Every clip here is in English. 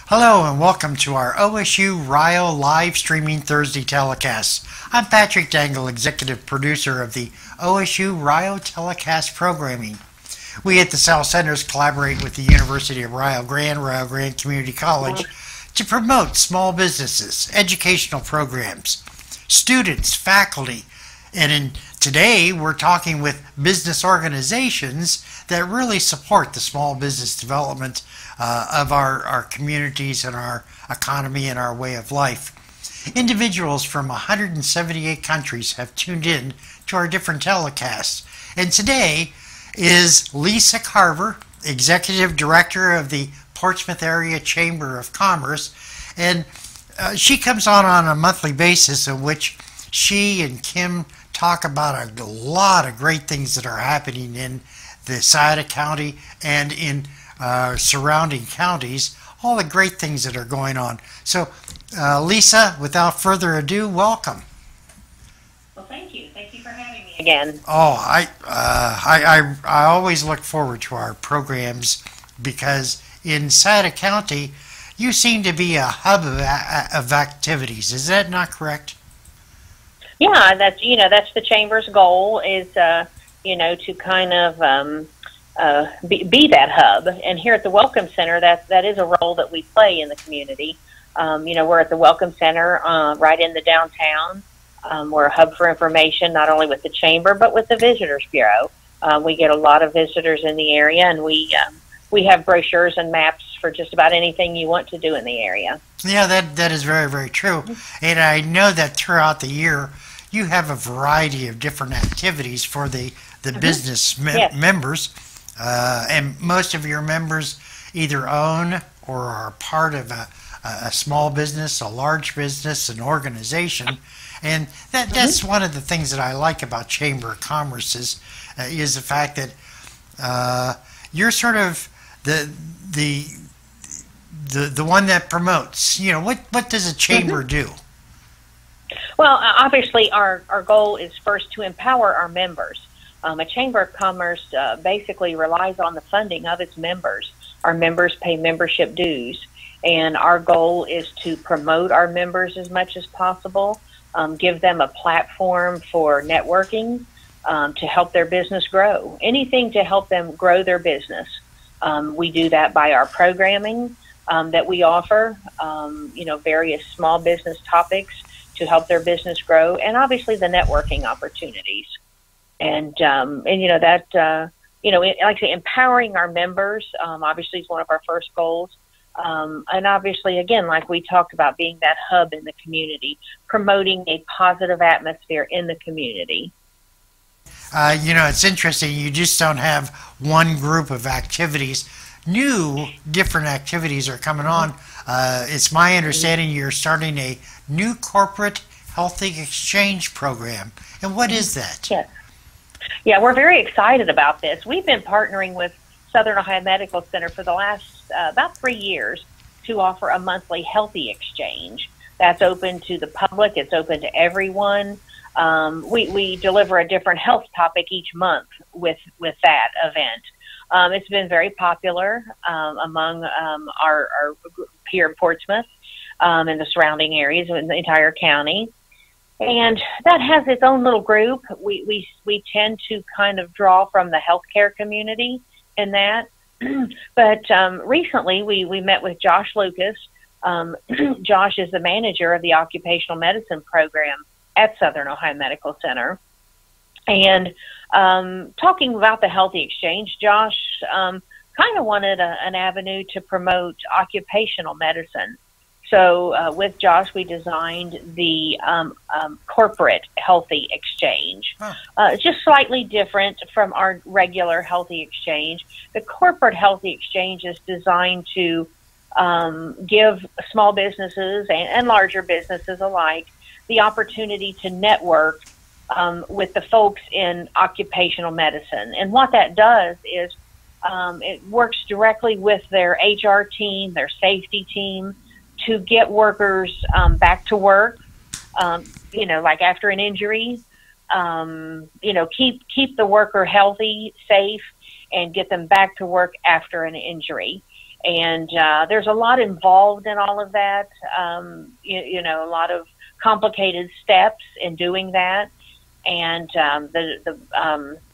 Hello and welcome to our OSU RIO live streaming Thursday telecast. I'm Patrick Dengel, executive producer of the OSU RIO telecast programming. We at the South Centers collaborate with the University of Rio Grande Community College to promote small businesses, educational programs, students, faculty, and today we're talking with business organizations that really support the small business development of our communities and our economy and our way of life. Individuals from 178 countries have tuned in to our different telecasts. And today is Lisa Carver, Executive Director of the Portsmouth Area Chamber of Commerce. And she comes on a monthly basis in which she and Kim talk about a lot of great things that are happening in the Scioto County and in surrounding counties, all the great things that are going on. So, Lisa, without further ado, welcome. Well, thank you. Thank you for having me again. Oh, I always look forward to our programs because in Scioto County, you seem to be a hub of activities. Is that not correct? Yeah, that's the chamber's goal is to kind of be that hub. And here at the Welcome Center, that is a role that we play in the community. We're at the Welcome Center right in the downtown. We're a hub for information, not only with the chamber, but with the Visitors Bureau. We get a lot of visitors in the area, and we have brochures and maps for just about anything you want to do in the area. Yeah, that is very, very true. And I know that throughout the year, you have a variety of different activities for the business members. And most of your members either own or are part of a small business, a large business, an organization. And that's one of the things that I like about Chamber of Commerce is the fact that you're sort of the one that promotes. What does a chamber do? Well, obviously our goal is first to empower our members. A Chamber of Commerce basically relies on the funding of its members. Our members pay membership dues, and our goal is to promote our members as much as possible, give them a platform for networking, to help their business grow. Anything to help them grow their business. We do that by our programming that we offer, various small business topics to help their business grow, and obviously the networking opportunities. Like I say, empowering our members, obviously is one of our first goals. And obviously, again, like we talked about, being that hub in the community, promoting a positive atmosphere in the community. It's interesting. You just don't have one group of activities. New, different activities are coming on. It's my understanding you're starting a new corporate healthy exchange program. And what is that? Yes. Yeah, we're very excited about this. We've been partnering with Southern Ohio Medical Center for the last about 3 years to offer a monthly healthy exchange. That's open to the public. It's open to everyone. We deliver a different health topic each month with that event. It's been very popular among our here in Portsmouth and the surrounding areas in the entire county. And that has its own little group. We tend to kind of draw from the healthcare community in that. But recently we met with Josh Lucas. Josh is the manager of the occupational medicine program at Southern Ohio Medical Center. And talking about the healthy exchange, Josh kind of wanted an avenue to promote occupational medicine. So with Josh, we designed the corporate healthy exchange. It's just slightly different from our regular healthy exchange. The corporate healthy exchange is designed to give small businesses and larger businesses alike the opportunity to network with the folks in occupational medicine. And what that does is it works directly with their HR team, their safety team, to get workers back to work, like after an injury, keep the worker healthy, safe, and get them back to work after an injury. And there's a lot involved in all of that. A lot of complicated steps in doing that. And the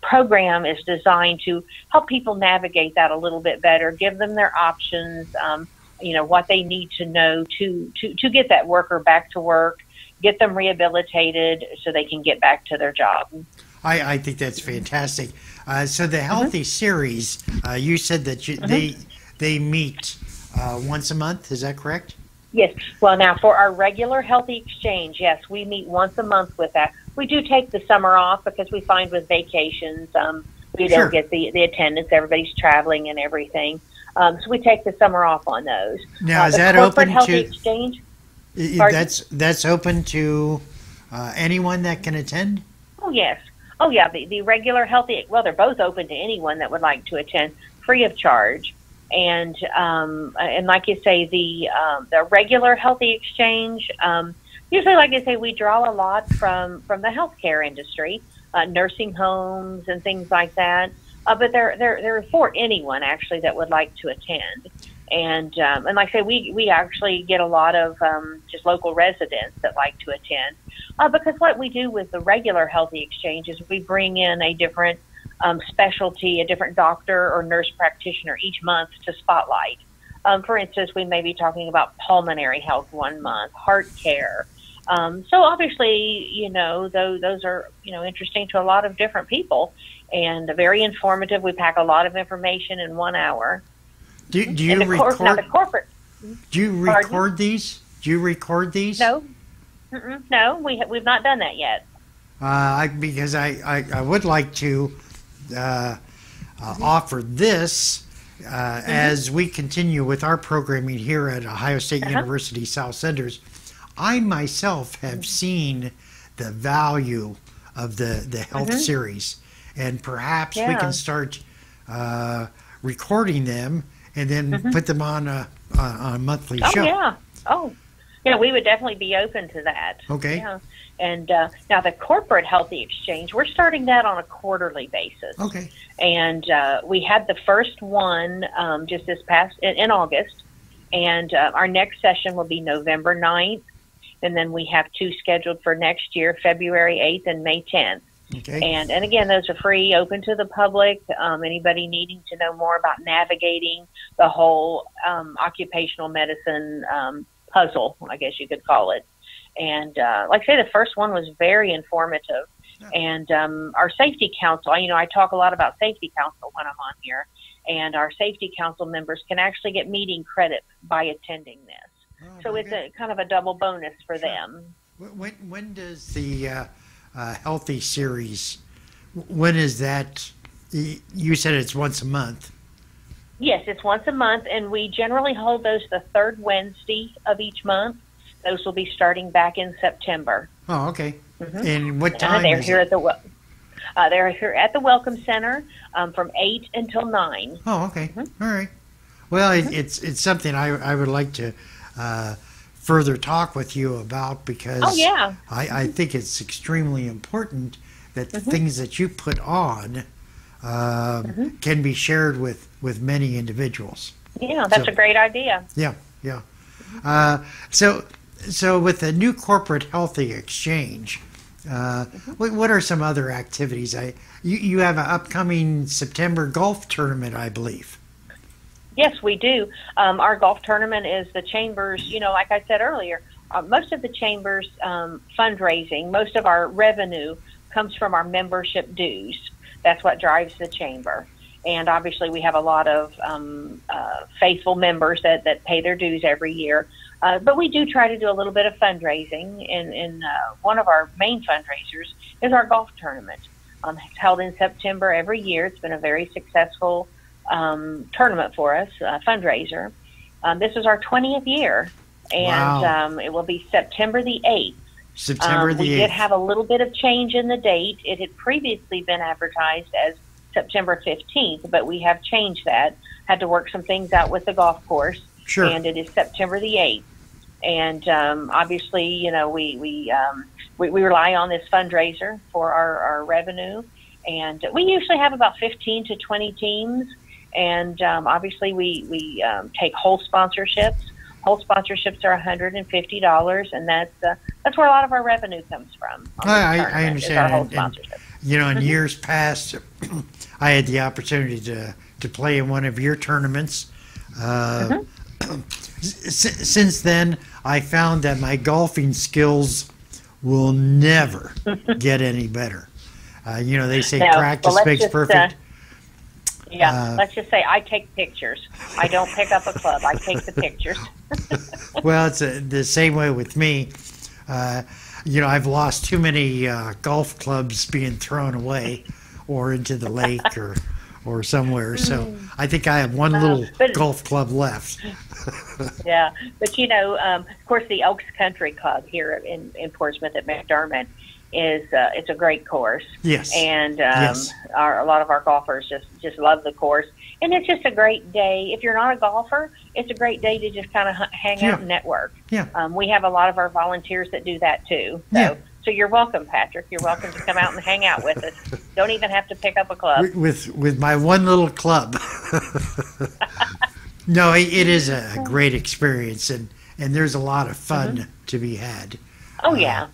program is designed to help people navigate that a little bit better, give them their options, what they need to know to get that worker back to work, get them rehabilitated so they can get back to their job. I think that's fantastic. So the Healthy Series, you said that they meet once a month. Is that correct? Yes. Well, now for our regular Healthy Exchange, yes, we meet once a month with that. We do take the summer off because we find with vacations, we don't get the attendance. Everybody's traveling and everything. So we take the summer off on those. Now, is that open Healthy to Exchange? That's open to anyone that can attend? Oh, yes. Oh, yeah. The regular Healthy, well, they're both open to anyone that would like to attend, free of charge. And like you say, the regular Healthy Exchange, usually, like I say, we draw a lot from the healthcare industry, nursing homes and things like that. But they're for anyone actually that would like to attend. And like I say, we actually get a lot of just local residents that like to attend, because what we do with the regular Healthy Exchange is we bring in a different specialty, a different doctor or nurse practitioner each month to spotlight. For instance, we may be talking about pulmonary health one month, heart care. So obviously, those are, interesting to a lot of different people and very informative. We pack a lot of information in 1 hour. Do you record? Now the corporate. Do you record these? Do you record these? No, no, we've not done that yet. Because I would like to offer this as we continue with our programming here at Ohio State University South Centers. I myself have seen the value of the health series, and perhaps we can start recording them and then put them on a monthly show. Yeah, we would definitely be open to that. Okay. Yeah. And now the corporate Healthy Exchange, we're starting that on a quarterly basis. Okay. And we had the first one just this past in August, and our next session will be November 9th, and then we have 2 scheduled for next year, February 8th and May 10th. Okay. And again, those are free, open to the public. Anybody needing to know more about navigating the whole occupational medicine puzzle, I guess you could call it. And like I say, the first one was very informative. And our safety council, I talk a lot about safety council when I'm on here, and our safety council members can actually get meeting credit by attending this. So it's a kind of a double bonus for them. When does the Healthy Series, when is that? You said it's once a month. Yes, it's once a month, and we generally hold those the third Wednesday of each month. Those will be starting back in September. Oh, okay. And what time they're is here it? at the they're here at the Welcome Center from 8 until 9. Oh, okay. All right. Well, it's something I would like to further talk with you about, because I think it's extremely important that the things that you put on can be shared with many individuals. Yeah, that's a great idea. Yeah. So with the new corporate Healthy Exchange, what are some other activities? You have an upcoming September golf tournament, I believe. Yes, we do. Our golf tournament is the Chamber's, like I said earlier, most of the Chamber's fundraising, most of our revenue comes from our membership dues. That's what drives the Chamber. And obviously we have a lot of faithful members that pay their dues every year. But we do try to do a little bit of fundraising. And one of our main fundraisers is our golf tournament. It's held in September every year. It's been a very successful tournament for us, fundraiser. This is our 20th year, and it will be September the 8th. September the 8th. We did have a little bit of change in the date. It had previously been advertised as September 15th, but we have changed that. Had to work some things out with the golf course. Sure. And it is September the 8th. And obviously, we rely on this fundraiser for our revenue. And we usually have about 15 to 20 teams. And obviously, we take whole sponsorships. Whole sponsorships are $150, and that's where a lot of our revenue comes from. I understand. Our whole sponsorship. In years past, I had the opportunity to play in one of your tournaments. Since then, I found that my golfing skills will never get any better. They say practice makes perfect. Let's just say I take pictures. I don't pick up a club. I take the pictures. Well, it's the same way with me. I've lost too many golf clubs being thrown away or into the lake or somewhere. So I think I have one little golf club left. Yeah, but of course, the Elks Country Club here in Portsmouth at McDermott is it's a great course. Yes, and a lot of our golfers just love the course, and it's just a great day. If you're not a golfer, it's a great day to just kind of hang out and network. Yeah, we have a lot of our volunteers that do that too. So you're welcome, Patrick. You're welcome to come out and hang out with us. Don't even have to pick up a club. With my one little club. No, it is a great experience, and there's a lot of fun to be had. Oh, yeah.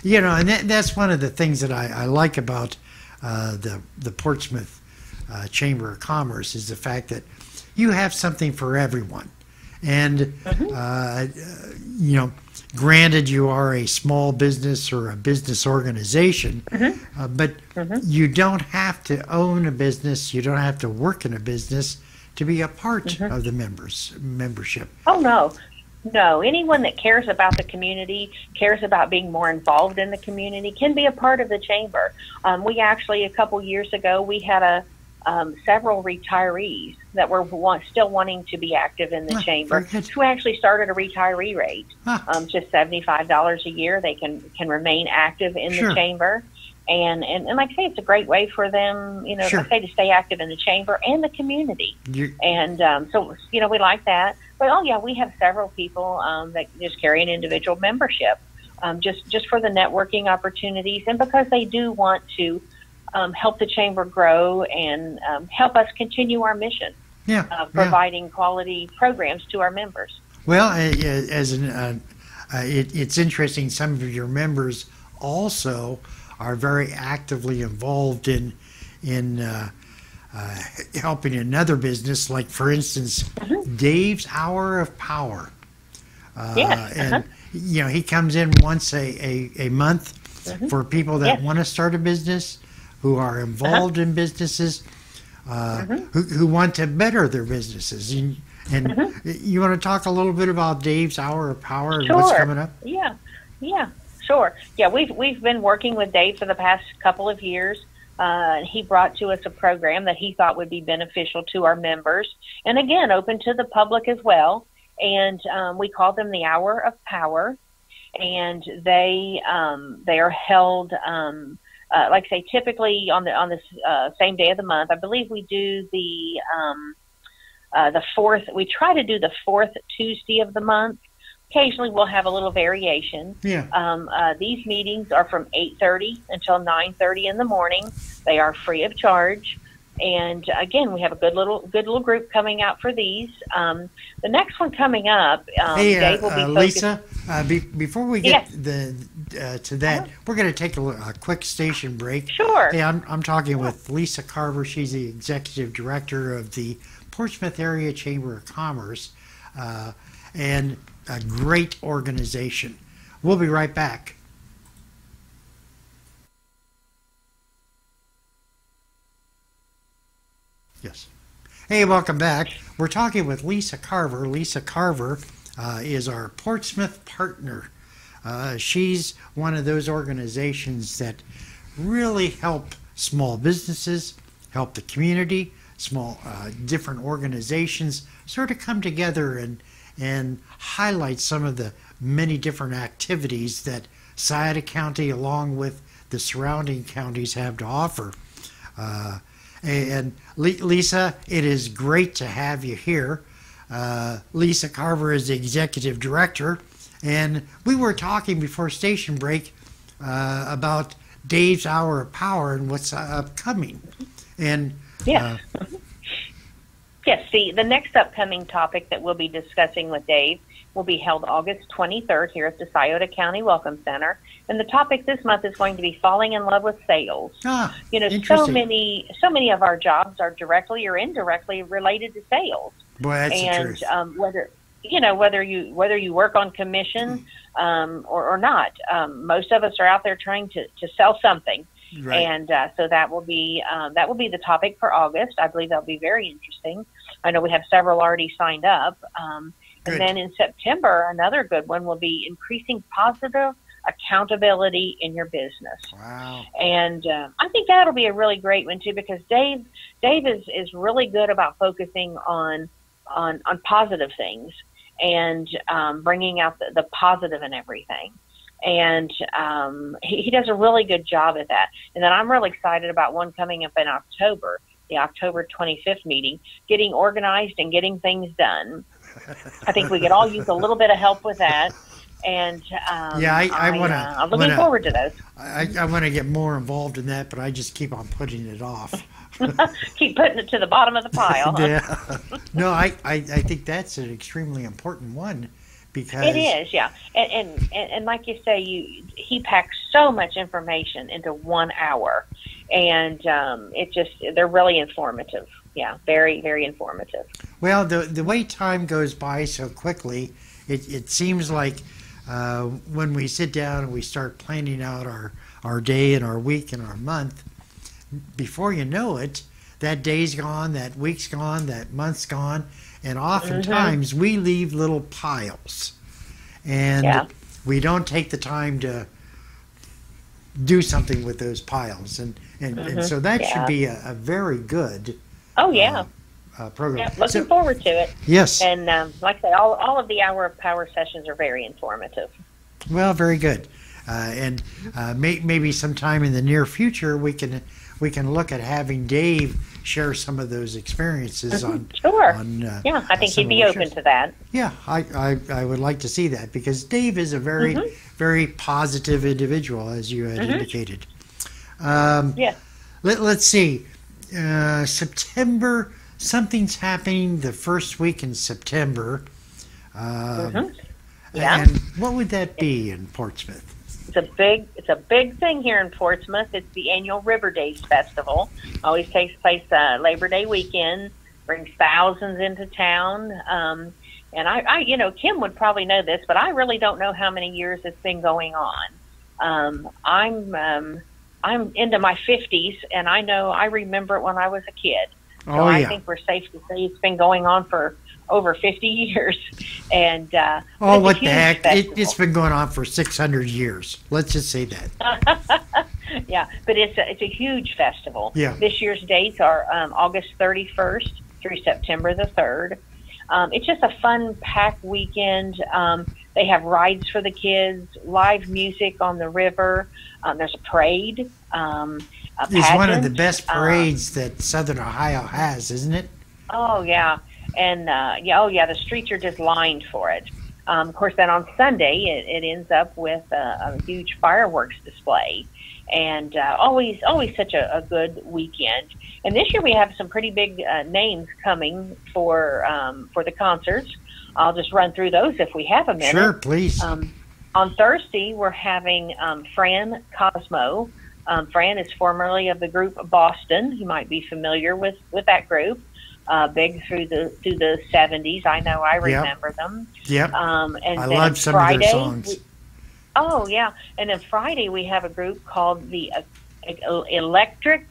And that's one of the things that I like about the Portsmouth Chamber of Commerce is the fact that you have something for everyone. And, granted, you are a small business or a business organization, but you don't have to own a business. You don't have to work in a business to be a part of the membership. Oh, no. Anyone that cares about the community, cares about being more involved in the community, can be a part of the chamber. We actually, a couple years ago, we had several retirees that were still wanting to be active in the chamber. So we actually started a retiree rate, just $75 a year. They can remain active in the chamber. And like I say, it's a great way for them, like I say, to stay active in the chamber and the community. So we like that. But, we have several people that just carry an individual membership just for the networking opportunities and because they do want to help the chamber grow and help us continue our mission of providing quality programs to our members. Well, it's interesting. Some of your members also are very actively involved in helping another business, like, for instance, Dave's Hour of Power. And he comes in once a month for people that want to start a business, who are involved in businesses, who want to better their businesses. And you want to talk a little bit about Dave's Hour of Power and what's coming up? Yeah, sure. Yeah, we've been working with Dave for the past couple of years. He brought to us a program that he thought would be beneficial to our members, and again, open to the public as well. And we call them the Hour of Power, and they are held, like I say, typically on the same day of the month. I believe we do the fourth. We try to do the fourth Tuesday of the month. Occasionally, we'll have a little variation. These meetings are from 8:30 until 9:30 in the morning. They are free of charge, and again, we have a good little group coming out for these. The next one coming up, Dave will be Lisa. Before we get to that, we're going to take a quick station break. Sure. Hey, I'm talking with Lisa Carver. She's the executive director of the Portsmouth Area Chamber of Commerce, and a great organization. We'll be right back. Yes. Hey, welcome back. We're talking with Lisa Carver. Lisa Carver is our Portsmouth partner. She's one of those organizations that really help small businesses, help the community, different organizations sort of come together and highlight some of the many different activities that Scioto County, along with the surrounding counties, have to offer. And Lisa, it is great to have you here. Lisa Carver is the executive director, and we were talking before station break about Dave's Hour of Power and what's upcoming. And Yes, the next upcoming topic that we'll be discussing with Dave will be held August 23rd here at the Scioto County Welcome Center. And the topic this month is going to be falling in love with sales. You know, so many of our jobs are directly or indirectly related to sales. Boy, that's the truth. Whether you work on commission or not, most of us are out there trying to sell something. Right. And so that will be the topic for August. I believe that'll be very interesting. I know we have several already signed up. And then in September, another good one will be increasing positive accountability in your business. Wow. And I think that'll be a really great one too, because Dave is really good about focusing on positive things and bringing out the positive in everything. And he does a really good job at that. And then I'm really excited about one coming up in October, the October 25th meeting, getting organized and getting things done. I think we could all use a little bit of help with that. And I'm looking forward to those. I want to get more involved in that, but I just keep on putting it off. Keep putting it to the bottom of the pile. Huh? Yeah. No, I think that's an extremely important one. Because it is, yeah, and like you say, he packs so much information into 1 hour, and they're really informative. Yeah, very, very informative. Well, the way time goes by so quickly, it seems like when we sit down and we start planning out our day and our week and our month, before you know it, that day's gone, that week's gone, that month's gone. And oftentimes we leave little piles, and we don't take the time to do something with those piles, and so that should be a very good program. Yeah, looking forward to it. Yes, and like I say, all of the Hour of Power sessions are very informative. Well, very good, and maybe sometime in the near future we can look at having Dave share some of those experiences on. Sure. I think he'd be open to that. Yeah, I would like to see that, because Dave is a very, very positive individual, as you had indicated. Let's see. September, something's happening the first week in September. And what would that be in Portsmouth? It's a big thing here in Portsmouth. It's the annual River Days Festival. Always takes place Labor Day weekend. Brings thousands into town. And I Kim would probably know this, but I really don't know how many years it's been going on. I'm into my 50s, and I remember it when I was a kid. So I think we're safe to say it's been going on for over 50 years. And what the heck? It's been going on for 600 years. Let's just say that. Yeah, but it's a huge festival. Yeah. This year's dates are August 31st through September the 3rd. It's just a fun, packed weekend. They have rides for the kids, live music on the river. There's a parade. It's one of the best parades that Southern Ohio has, isn't it? Oh, yeah. And, the streets are just lined for it. Of course, then on Sunday, it ends up with a huge fireworks display. And always such a good weekend. And this year we have some pretty big names coming for the concerts. I'll just run through those if we have a minute. Sure, please. On Thursday, we're having Fran Cosmo. Fran is formerly of the group Boston. You might be familiar with that group. Big through the 70s. I know I remember them. Yep. And I love some of their songs. And then Friday we have a group called the Electric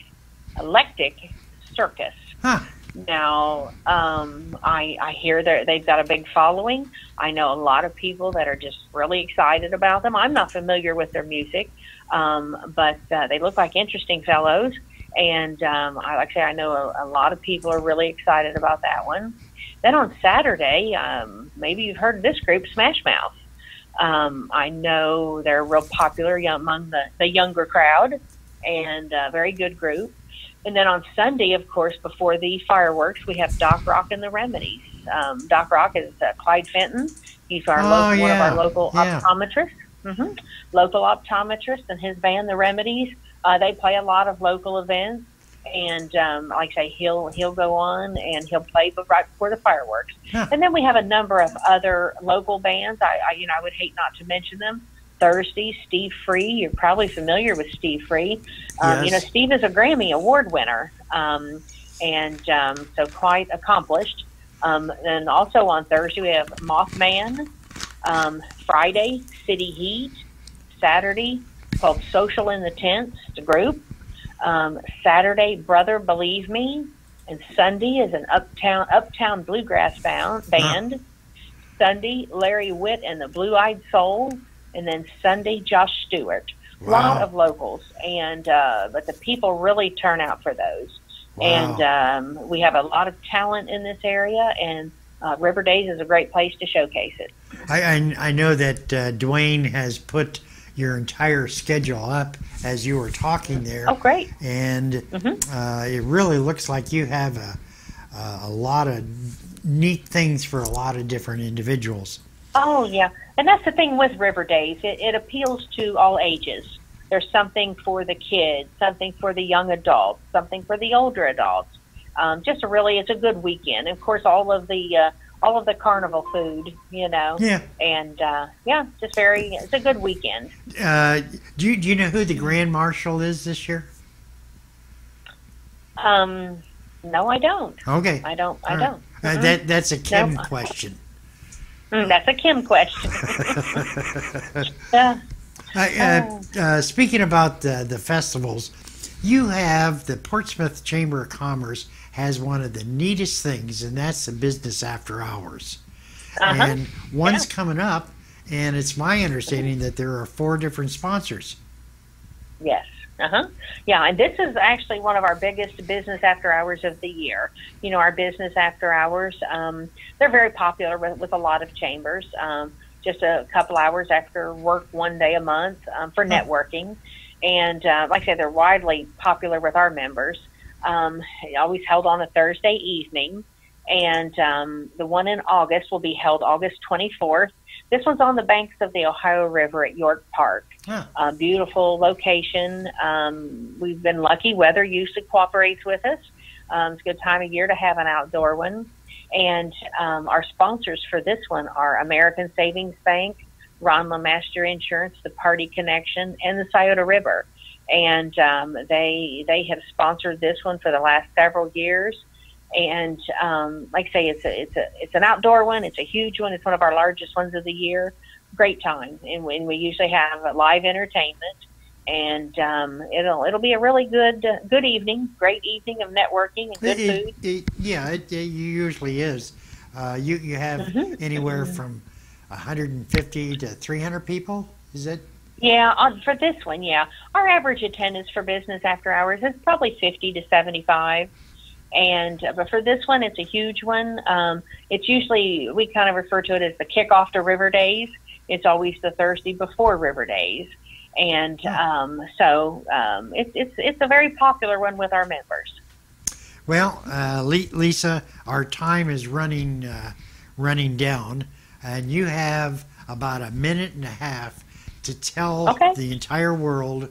Circus. Huh. Now, I hear they've got a big following. I know a lot of people that are just really excited about them. I'm not familiar with their music, but they look like interesting fellows. And I know a lot of people are really excited about that one. Then on Saturday, maybe you've heard of this group, Smash Mouth. I know they're real popular among the younger crowd, and a very good group. And then on Sunday, of course, before the fireworks, we have Doc Rock and the Remedies. Doc Rock is Clyde Fenton. He's one of our local optometrists. Local optometrist, and his band, the Remedies. They play a lot of local events. And like I say, he'll go on and he'll play right before the fireworks. Huh. And then we have a number of other local bands. I would hate not to mention them. Thursday, Steve Free. You're probably familiar with Steve Free. Yes. Steve is a Grammy Award winner, and so quite accomplished. And also on Thursday we have Mothman. Friday, City Heat. Saturday, called Social in the Tents, the group. Saturday, Brother Believe Me. And Sunday is an Uptown Bluegrass band. Sunday, Larry Witt and the Blue Eyed Soul. And then Sunday, Josh Stewart. A lot of locals, and but the people really turn out for those. Wow. And we have a lot of talent in this area, and River Days is a great place to showcase it. I know that Dwayne has put your entire schedule up as you were talking there. Oh, great. And it really looks like you have a lot of neat things for a lot of different individuals. Oh, yeah. And that's the thing with River Days. It appeals to all ages. There's something for the kids, something for the young adults, something for the older adults. It's a good weekend. Of course, all of the carnival food, Yeah. And it's a good weekend. Do you know who the Grand Marshal is this year? No, I don't. Okay. I don't. That's a Kim question. That's a Kim question. Speaking about the festivals, you have the Portsmouth Chamber of Commerce has one of the neatest things, and that's the business after hours. And one's coming up, and it's my understanding that there are 4 different sponsors. Yes. Yeah, and this is actually one of our biggest business after hours of the year. Our business after hours, they're very popular with a lot of chambers. Just a couple hours after work one day a month for networking. And like I said, they're widely popular with our members. Always held on a Thursday evening. And the one in August will be held August 24th. This one's on the banks of the Ohio River at York Park. Beautiful location. We've been lucky. Weather usually cooperates with us. It's a good time of year to have an outdoor one. And our sponsors for this one are American Savings Bank, Ron LeMaster Insurance, the Party Connection, and the Scioto River. And they have sponsored this one for the last several years. And like I say, it's an outdoor one. It's a huge one. It's one of our largest ones of the year. Great time, and we usually have live entertainment, and it'll be a really good evening. Great evening of networking and good food. It usually is. You have anywhere from 150 to 300 people. Is it? Yeah, for this one, yeah. Our average attendance for business after hours is probably 50 to 75. But for this one, it's a huge one. It's usually, we kind of refer to it as the kickoff to River Days. It's always the Thursday before River Days. And it's a very popular one with our members. Well, Lisa, our time is running down, and you have about a minute and a half to tell the entire world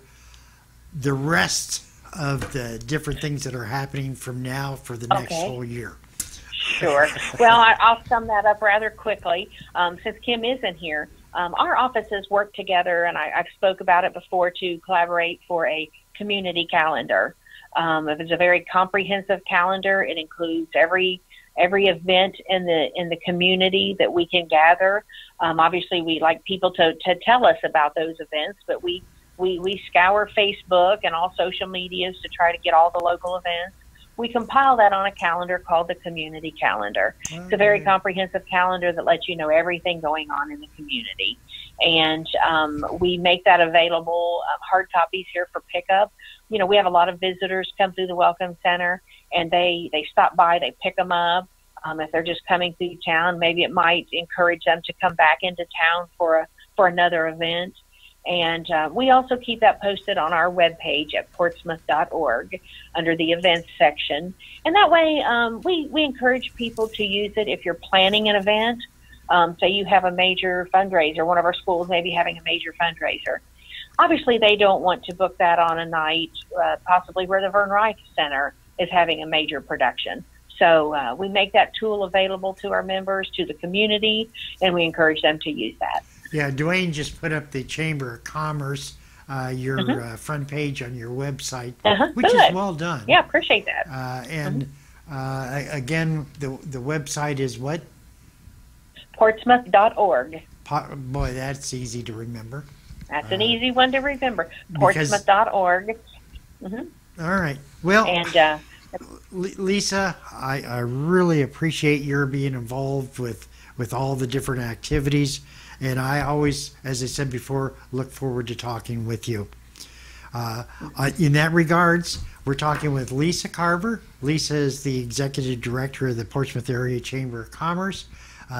the rest of the different things that are happening from now for the next whole year. Sure. Well, I'll sum that up rather quickly. Since Kim isn't here, our offices work together, and I've spoke about it before, to collaborate for a community calendar. It's a very comprehensive calendar. It includes every event in the community that we can gather. Obviously, we like people to tell us about those events, but we scour Facebook and all social medias to try to get all the local events. We compile that on a calendar called the Community Calendar. It's a very comprehensive calendar that lets you know everything going on in the community. And we make that available, hard copies here for pickup. We have a lot of visitors come through the Welcome Center, and they stop by, they pick them up. If they're just coming through town, maybe it might encourage them to come back into town for another event. And we also keep that posted on our webpage at portsmouth.org under the events section. And that way, we encourage people to use it if you're planning an event. Say you have a major fundraiser, one of our schools may be having a major fundraiser. obviously they don't want to book that on a night, possibly where the Vern Rice Center is having a major production. So we make that tool available to our members, to the community, and we encourage them to use that. Yeah, Dwayne just put up the Chamber of Commerce, your front page on your website, which good. is well done. Yeah, appreciate that. Again, the website is what? Portsmouth.org. Boy, that's easy to remember. That's an easy one to remember. Portsmouth.org. All right. Well, and Lisa, I really appreciate your being involved with all the different activities. And I always, as I said before, look forward to talking with you. In that regards, we're talking with Lisa Carver. Lisa is the Executive Director of the Portsmouth Area Chamber of Commerce.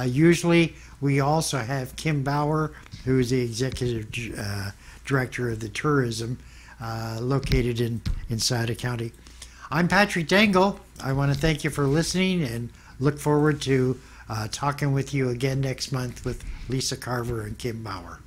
Usually, we also have Kim Bauer, who is the Executive Director of the Tourism, located in Scioto County. I'm Patrick Dengel. I want to thank you for listening and look forward to talking with you again next month with Lisa Carver and Kim Bauer.